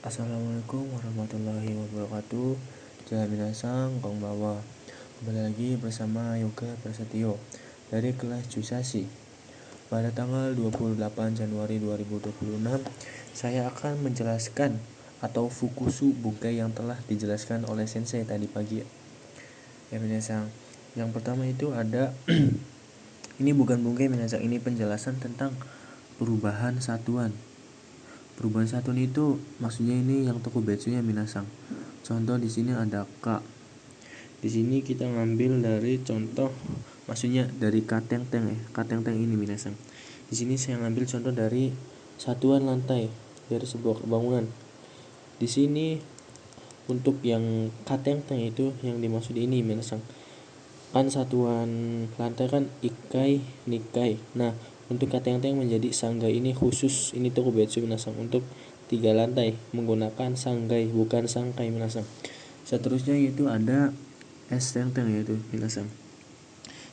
Assalamualaikum warahmatullahi wabarakatuh. Jalan minasang, konbanwa. Kembali lagi bersama Yoga Prasetyo dari kelas Jusasi. Pada tanggal 28 Januari 2026, saya akan menjelaskan atau fukusu bungkai yang telah dijelaskan oleh sensei tadi pagi. Ya minasang, yang pertama itu ada ini bukan bungkai minasang, ini penjelasan tentang perubahan satuan. Perubahan satuan itu maksudnya ini yang tokubetsu ya minasang. Contoh di sini ada K. Di sini kita ngambil dari contoh, maksudnya dari kateng-teng ya. Kateng-teng ini minasang. Di sini saya ngambil contoh dari satuan lantai dari sebuah bangunan. Di sini untuk yang kateng-teng itu yang dimaksud ini minasang. Kan satuan lantai kan ikai, nikai. Nah, untuk kateng-teng menjadi sanggai ini khusus, ini tokubetsu minasang, untuk 3 lantai menggunakan sanggai bukan sangkai minasang. Seterusnya itu ada es teng-teng yaitu minasang.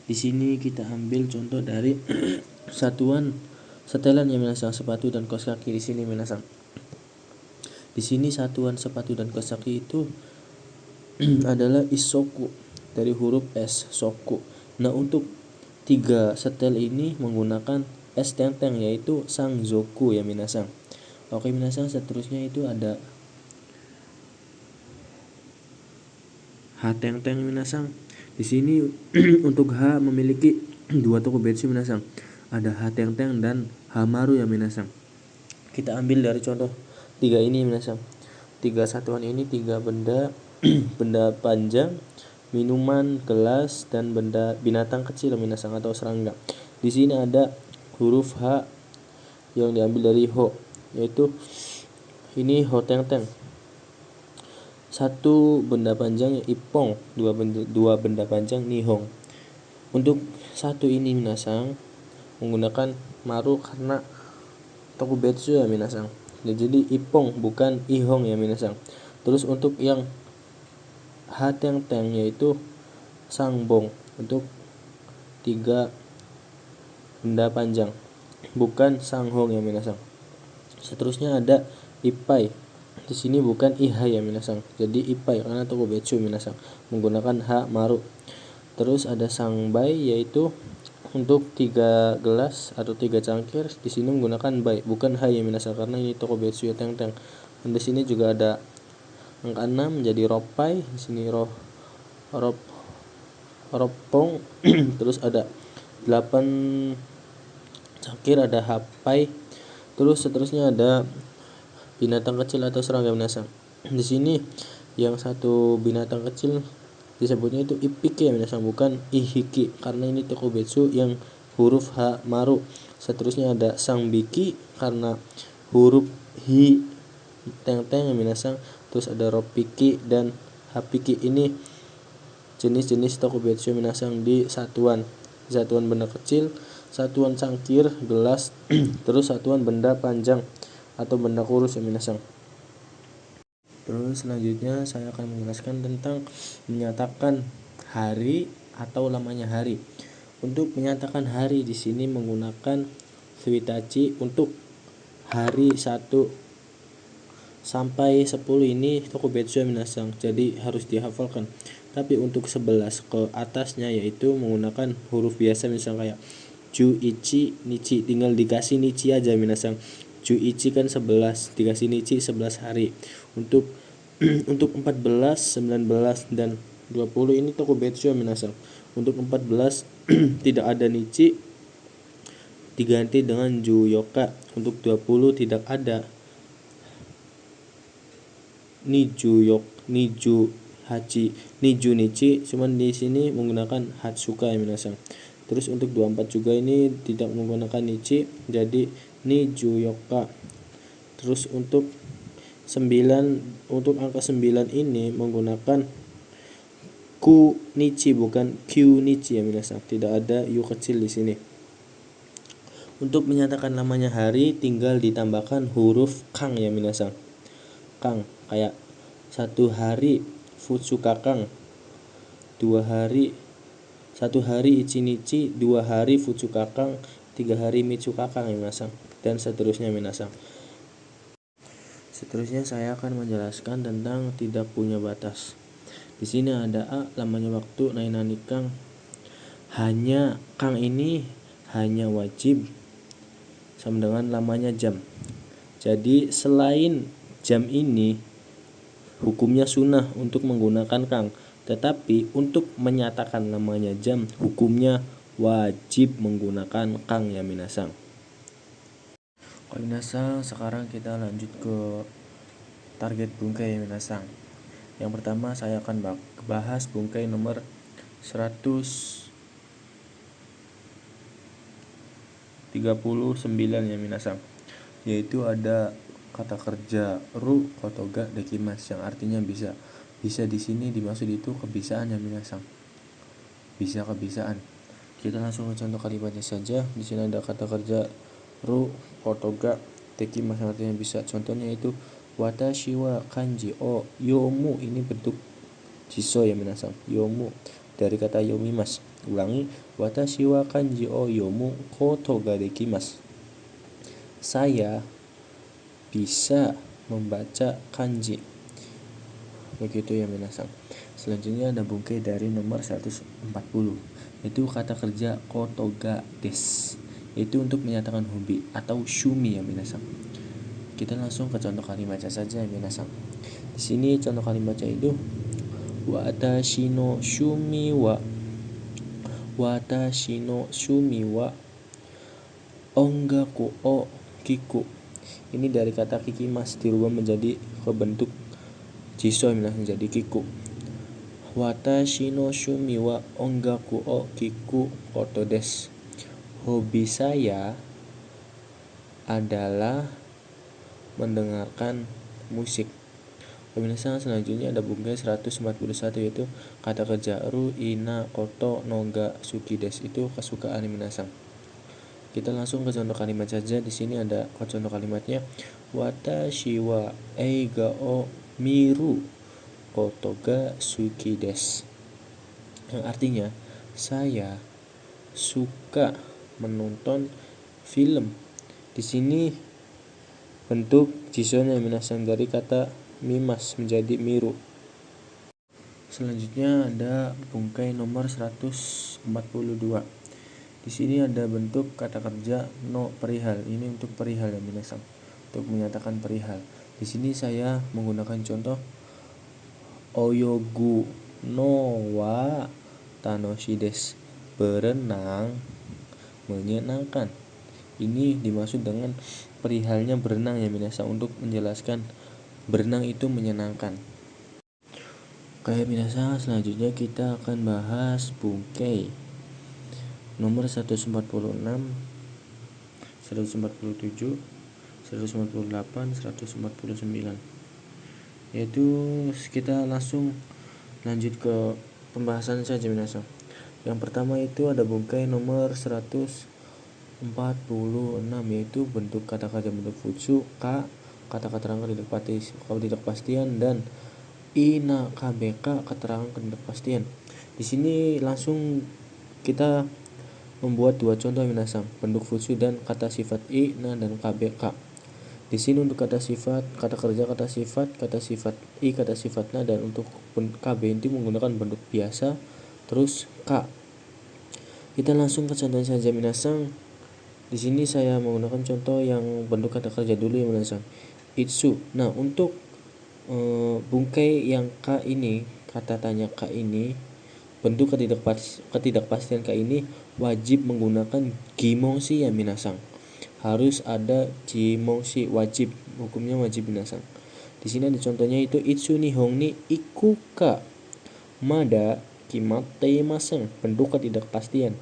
Di sini kita ambil contoh dari satuan setelan ya minasang, sepatu dan kaos kaki di sini minasang. Di sini satuan sepatu dan kaos kaki itu adalah isoku dari huruf S, soku. Nah, untuk 3 setel ini menggunakan es teng-teng yaitu sangzoku ya minasang. Oke minasang, seterusnya itu ada H teng-teng minasang. Di sini untuk H memiliki 2 tokubetsu minasang. Ada H teng-teng dan H maru ya minasang. Kita ambil dari contoh 3 ini minasang. 3 satuan ini 3 benda benda panjang, minuman, gelas, dan benda binatang kecil minasang atau serangga. Di sini ada huruf H yang diambil dari ho, yaitu ini ho teng-teng. 1 benda panjang ipong, 2 benda panjang nihong. Untuk 1 ini minasang menggunakan maru karena tokubetsu ya minasang. Jadi ipong bukan ihong ya minasang. Terus untuk yang H teng-teng yaitu sangbong untuk 3 benda panjang bukan sanghong ya minasang. Seterusnya ada ipai. Di sini bukan ihai ya minasang. Jadi ipai karena tokubetsu minasang menggunakan H maru. Terus ada sangbai yaitu untuk 3 gelas atau 3 cangkir. Di sini menggunakan bai bukan hai ya minasang karena ini tokubetsu ya teng-teng. Dan di sini juga ada angka 6 menjadi ropai. Di sini ropong. Terus ada 8 cangkir, ada hapai. Terus seterusnya ada binatang kecil atau serangga minasang. Di sini yang 1 binatang kecil disebutnya itu ipiki ya minasang bukan ihiki karena ini tokubetsu yang huruf H maru. Seterusnya ada sangbiki karena huruf hi teng-teng ya minasang. Terus ada ropiki dan hapiki, ini jenis-jenis tokubetsu minasang di satuan benda kecil, satuan cangkir, gelas, terus satuan benda panjang atau benda kurus ya minasang. Terus selanjutnya saya akan menjelaskan tentang menyatakan hari atau lamanya hari. Untuk menyatakan hari di sini menggunakan suitachi. Untuk hari 1 sampai 10 ini tokubetsu ya minasang, jadi harus dihafalkan. Tapi untuk 11 ke atasnya yaitu menggunakan huruf biasa misal kayak ju, ichi, nichi, tinggal dikasih nichi aja minasang. Ju ichi kan 11, dikasih nichi 11 hari. Untuk untuk 14, 19 dan 20 ini tokubetsu ya minasang. Untuk 14 tidak ada nichi, diganti dengan ju yoka. Untuk 20 tidak ada niju hachi, niju nichi, cuman di sini menggunakan hatsuka ya minasang. Terus untuk 24 juga ini tidak menggunakan nichi, jadi niju yoka. Terus untuk 9, untuk angka 9 ini menggunakan ku nichi bukan kyu nichi ya minasang. Tidak ada yu kecil di sini. Untuk menyatakan lamanya hari tinggal ditambahkan huruf kang ya minasang. Kang kayak 1 hari futsukakang, 2 hari 1 hari ichinichi, 2 hari futsukakang, 3 hari mitsukakang ya minasang, dan seterusnya minasang. Seterusnya saya akan menjelaskan tentang tidak punya batas. Di sini ada A, lamanya waktu nainani kang. Kang ini hanya wajib sama dengan lamanya jam. Jadi selain jam ini hukumnya sunnah untuk menggunakan kang. Tetapi untuk menyatakan namanya jam hukumnya wajib menggunakan kang ya minasang. Minasang, sekarang kita lanjut ke target bungkai ya minasang. Yang pertama saya akan bahas bungkai nomor 139 ya minasang. Yaitu ada kata kerja ru kotoga dekimas yang artinya bisa. Bisa di sini dimaksud itu kebisaan ya minasang. Bisa kebisaan. Kita langsung ke contoh kalimatnya saja. Di sini ada kata kerja ru kotoga dekimas yang artinya bisa. Contohnya itu watashi wa kanji o yomu, ini bentuk jiso ya minasang. Yomu dari kata yomimas. Ulangi, watashi wa kanji o yomu kotoga dekimas. Saya bisa membaca kanji. Begitu ya minasang. Selanjutnya ada bungkai dari nomor 140. Itu kata kerja kotoga des. Itu untuk menyatakan hobi atau shumi ya minasang. Kita langsung ke contoh kalimatnya saja ya minasang. Di sini contoh kalimatnya itu watashi no shumi wa ongaku o kiku. Ini dari kata kikimas dirubah menjadi bentuk jiso menjadi kiku. Watashi no shumi wa ongaku o kiku koto desu. Hobi saya adalah mendengarkan musik. Pemirsa, selanjutnya ada bungkai 141 yaitu kata kerja ru ina koto noga suki des, itu kesukaan minasang. Kita langsung ke contoh kalimat saja. Di sini ada contoh kalimatnya watashi wa eiga o miru koto ga suki des. Yang artinya saya suka menonton film. Di sini bentuk jisonya minasang dari kata mimas menjadi miru. Selanjutnya ada bungkai nomor 142. Di sini ada bentuk kata kerja no perihal. Ini untuk perihal ya minasang. Untuk menyatakan perihal. Di sini saya menggunakan contoh oyogu no wa tanoshi desu. Berenang menyenangkan. Ini dimaksud dengan perihalnya berenang ya minasang, untuk menjelaskan berenang itu menyenangkan. Oke minasang, selanjutnya kita akan bahas bungkai nomor 146, 147, 148, 149. Yaitu kita langsung lanjut ke pembahasan saja minasang. Yang pertama itu ada bungkai nomor 146 yaitu bentuk kata kerja bentuk futsu ka, kata keterangan ketidakpastian, dan ina kbk keterangan ketidakpastian. Di sini langsung kita membuat dua contoh minasang, bentuk futsu dan kata sifat ina dan kbk. Di sini untuk kata sifat, kata kerja kata sifat i, kata sifatnya, dan untuk kb itu menggunakan bentuk biasa terus k. Kita langsung ke contoh saja minasang. Di sini saya menggunakan contoh yang bentuk kata kerja dulu ya minasang. Itsu. Nah, untuk bungkai yang k ini, kata tanya k ini, bentuk ketidakpastian k ini wajib menggunakan gimongshi ya minasang. Harus ada gimongshi, wajib, hukumnya wajib minasang. Di sini ada contohnya itu itsu nihong ni iku ka mada kimatteimasen, bentuk ketidakpastian.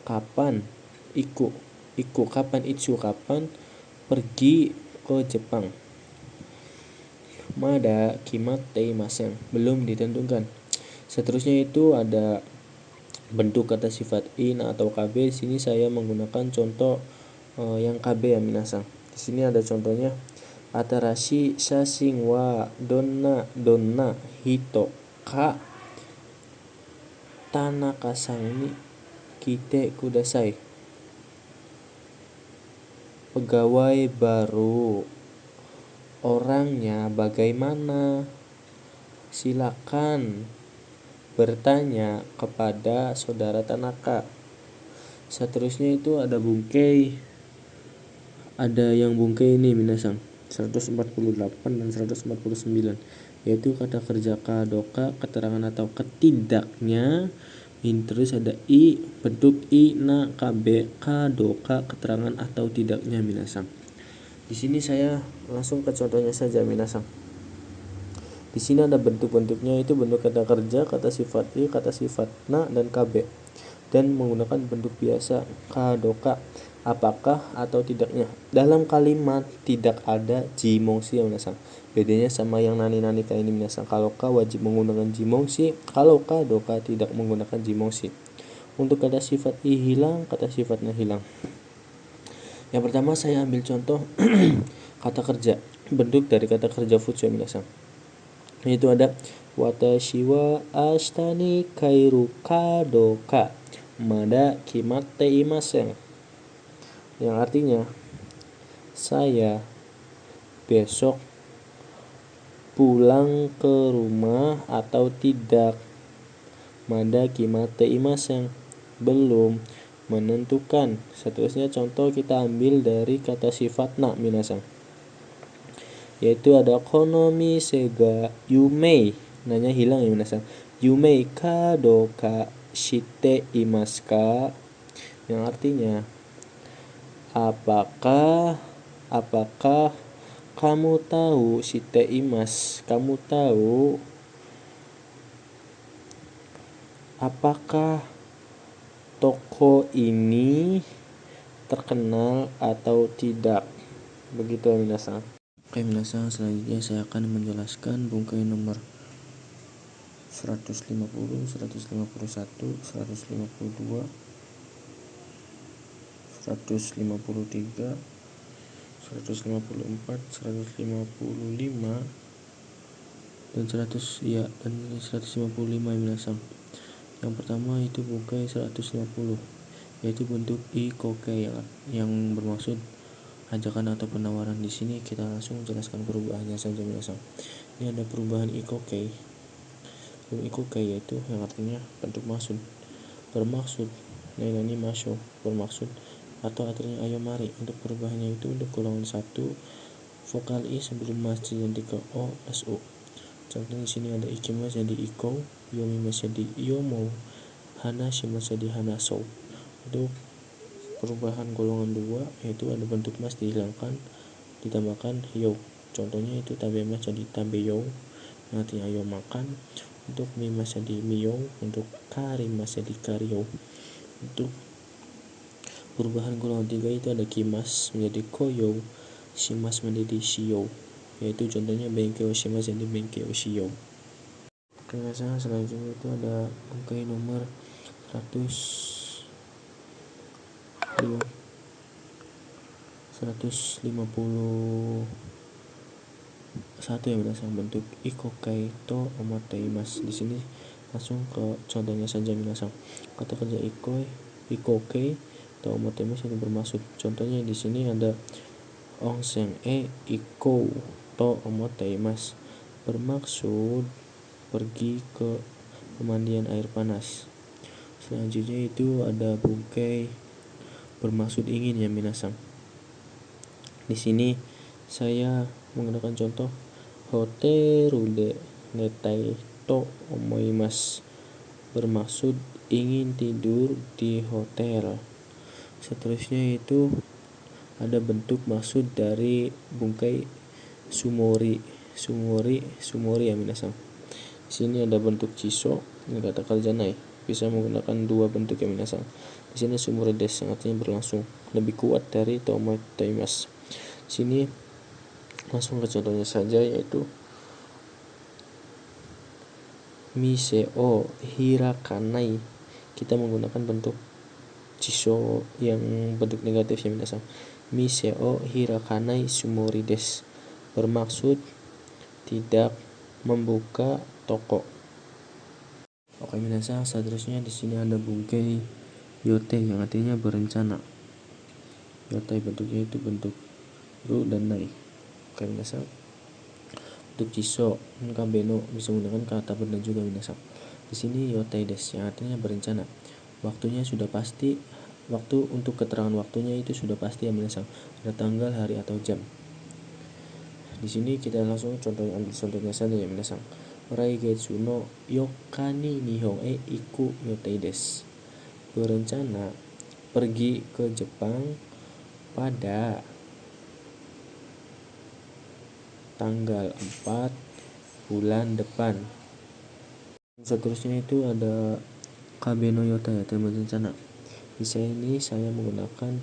Kapan iku kapan, itsu kapan pergi ke Jepang. Mada kimatteimasen, belum ditentukan. Seterusnya itu ada bentuk kata sifat in atau kb. Di sini saya menggunakan contoh yang kb ya minasang. Di sini ada contohnya atarashi shashin wa donna hito ka Tanaka-san ni kite kudasai. Pegawai baru orangnya bagaimana? Silakan bertanya kepada saudara Tanaka. Seterusnya itu ada bungkei. Ada yang bungkei ini minasang 148 dan 149, yaitu kata kerja kadoka, keterangan atau ketidaknya. Terus ada i, bentuk i, na, kabe, kadoka, keterangan atau tidaknya minasang. Di sini saya langsung ke contohnya saja minasang. Di sini ada bentuk-bentuknya, itu bentuk kata kerja, kata sifat i, kata sifat na, dan kabe, dan menggunakan bentuk biasa kadoka, apakah atau tidaknya. Dalam kalimat tidak ada jimongshi ya minasang. Bedanya sama yang nani-nani kayak ini minasang. Kalau ka wajib menggunakan jimongshi, kalau kadoka tidak menggunakan jimongshi. Untuk kata sifat i hilang, kata sifatnya hilang. Yang pertama saya ambil contoh kata kerja, bentuk dari kata kerja futsu ya minasang. Itu ada watashi wa ashita ni kairu kadoka mada kimatte imasen, yang artinya saya besok pulang ke rumah atau tidak. Mada kimatte imasen, belum menentukan. Seterusnya contoh kita ambil dari kata sifat na minasang, yaitu ada konomi sega yumei, nanya hilang ya minasang. Yumei kadoka shite imasu ka, yang artinya apakah kamu tahu, shite imas, kamu tahu, apakah toko ini terkenal atau tidak. Begitu ya minasang. Oke minasang, selanjutnya saya akan menjelaskan bungkai nomor 150, 151, 152, 153, 154, 155 dan 155 minasang. Yang pertama itu bungkai 150, yaitu bentuk ikoke yang bermaksud ajakan atau penawaran. Di sini kita langsung jelaskan perubahannya saja minasang. Ini ada perubahan ikoke. Ikoke yaitu yang artinya bentuk maksud, bermaksud nani masho, bermaksud atau artinya ayo mari. Untuk perubahannya itu untuk golongan 1 vokal i sebelum mas diganti ke o su. Contohnya di sini ada ikimas jadi iko, yomimas jadi yomo, hanashimas jadi hanaso. Untuk perubahan golongan 2 yaitu ada bentuk mas dihilangkan ditambahkan yo. Contohnya itu tabemas jadi tabeyo, artinya ayo makan. Untuk mimas jadi miyo, untuk karimas jadi kariyo. Untuk perubahan golongan 3 itu ada kimas menjadi koyo, shimas menjadi shiyo, yaitu contohnya benkyo shimas jadi benkyo shiyo. Oke minasang, selanjutnya itu ada bungkai nomor 151 ya minasang, bentuk ikokai to omateimasu. Di sini langsung ke contohnya saja minasang. Kata kerja ikokai to omateimasu itu bermaksud. Contohnya di sini ada onsen iko to omateimasu, bermaksud pergi ke pemandian air panas. Selanjutnya itu ada bungkai bermaksud ingin ya minasang. Di sini saya menggunakan contoh hoteru de netai to omoimasu, bermaksud ingin tidur di hotel. Seterusnya itu ada bentuk maksud dari bungkai sumori ya minasang. Di sini ada bentuk ciso, ini kata kerja nai, bisa menggunakan 2 bentuk ya minasang. Di sini sumori des yang artinya berlangsung, lebih kuat dari tomateimasu. Di sini langsung ke contohnya saja, yaitu mise o hirakanai, kita menggunakan bentuk ciso yang bentuk negatif ya minasang. Mise o hirakanai sumori des, bermaksud tidak membuka toko. Oke minasang, seterusnya di sini ada bungkai yote yang artinya berencana. Yote bentuknya itu bentuk ru dan nai. Oke minasang. Untuk jiso, kabeno bisa menggunakan kata benda juga minasang. Di sini yoteides yang artinya berencana. Waktunya sudah pasti. Waktu untuk keterangan waktunya itu sudah pasti ya minasang. Ada tanggal, hari atau jam. Di sini kita langsung ambil contohnya saja ya minasang. Raigetsu no yokani nihon iku yoteides. Berencana pergi ke Jepang pada tanggal 4 bulan depan. Seterusnya itu ada kabe no yota ya, tema berencana. Di sini saya menggunakan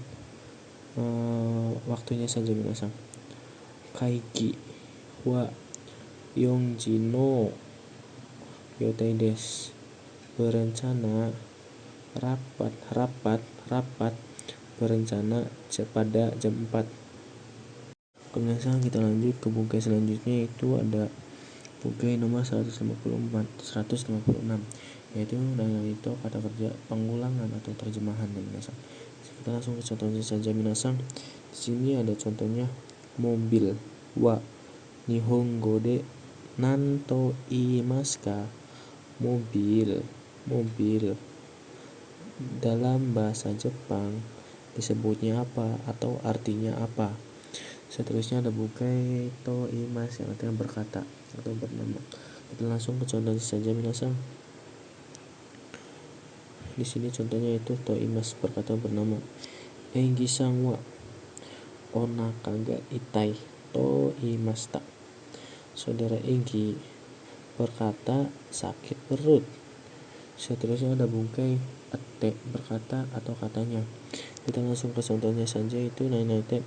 waktunya saja minasang. Kaiki wa yongji no yotai desu. Berencana rapat berencana pada jam 4. Kemudian kita lanjut ke bungkai selanjutnya, itu ada bungkai nomor 156, yaitu itu kata kerja pengulangan atau terjemahan ya minasang. Kita langsung ke contohnya saja minasang. Di sini ada contohnya mobil wa nihongo de nanto iimasu ka. Mobil dalam bahasa Jepang disebutnya apa atau artinya apa. Seterusnya ada bungkai to imas yang artinya berkata atau bernama. Kita langsung ke contohnya saja minasang. Di sini contohnya itu to imas berkata bernama. Engi-san wa onaka ga itai to imashita. Saudara Enggi berkata sakit perut. Seterusnya ada bungkai ate berkata atau katanya. Kita langsung ke contohnya saja, itu nainate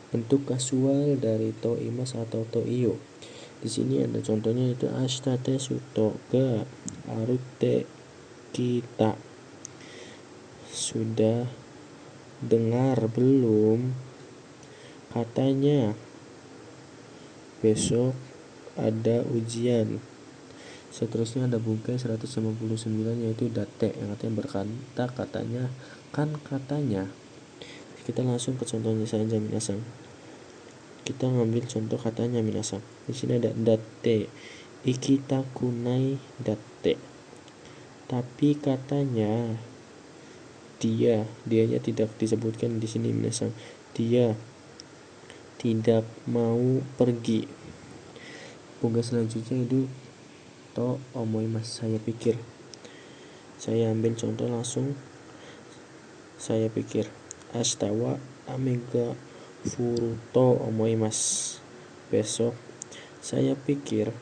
bentuk kasual dari to imas atau to iyo. Di sini ada contohnya itu ashita tesu to ga arute kita. Sudah dengar belum? Katanya besok ada ujian. Seterusnya ada bungkai 159, yaitu date yang artinya berkata, katanya, kan katanya. Kita langsung ke contohnya saja minasang. Kita ngambil contoh katanya minasang. Di sini ada date ikitakunai date. Tapi katanya dianya tidak disebutkan di sini minasang. Dia tidak mau pergi. Bungkai selanjutnya itu to omoimasu, saya pikir. Saya ambil contoh langsung. Saya pikir ashita wa ame ga furu to omoimasu. Besok saya pikir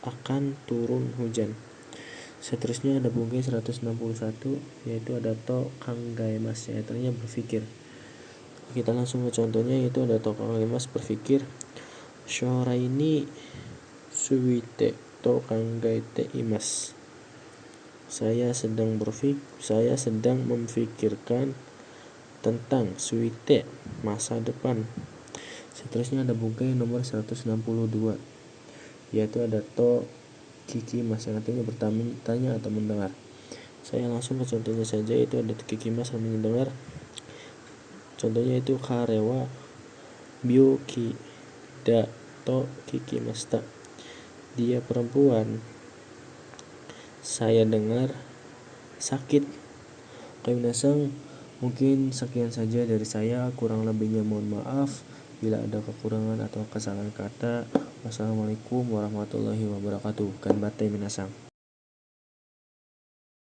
akan turun hujan. Seterusnya ada bungkai 161, yaitu ada to kangaemasu, artinya berpikir. Kita langsung ke contohnya, yaitu ada to kangaemasu berpikir. Shorai ni suite to kangaete imasu. Saya sedang memfikirkan tentang suite masa depan. Seterusnya ada bungkai nomor 162, yaitu ada to kikimasu, artinya bertanya atau mendengar. Saya langsung ke contohnya saja, itu ada to kikimasu artinya mendengar. Contohnya itu karewa byouki da to kikimashita. Dia perempuan, saya dengar sakit. Oke minasang, mungkin sekian saja dari saya. Kurang lebihnya mohon maaf bila ada kekurangan atau kesalahan kata. Wassalamualaikum warahmatullahi wabarakatuh. Kanbate minasang.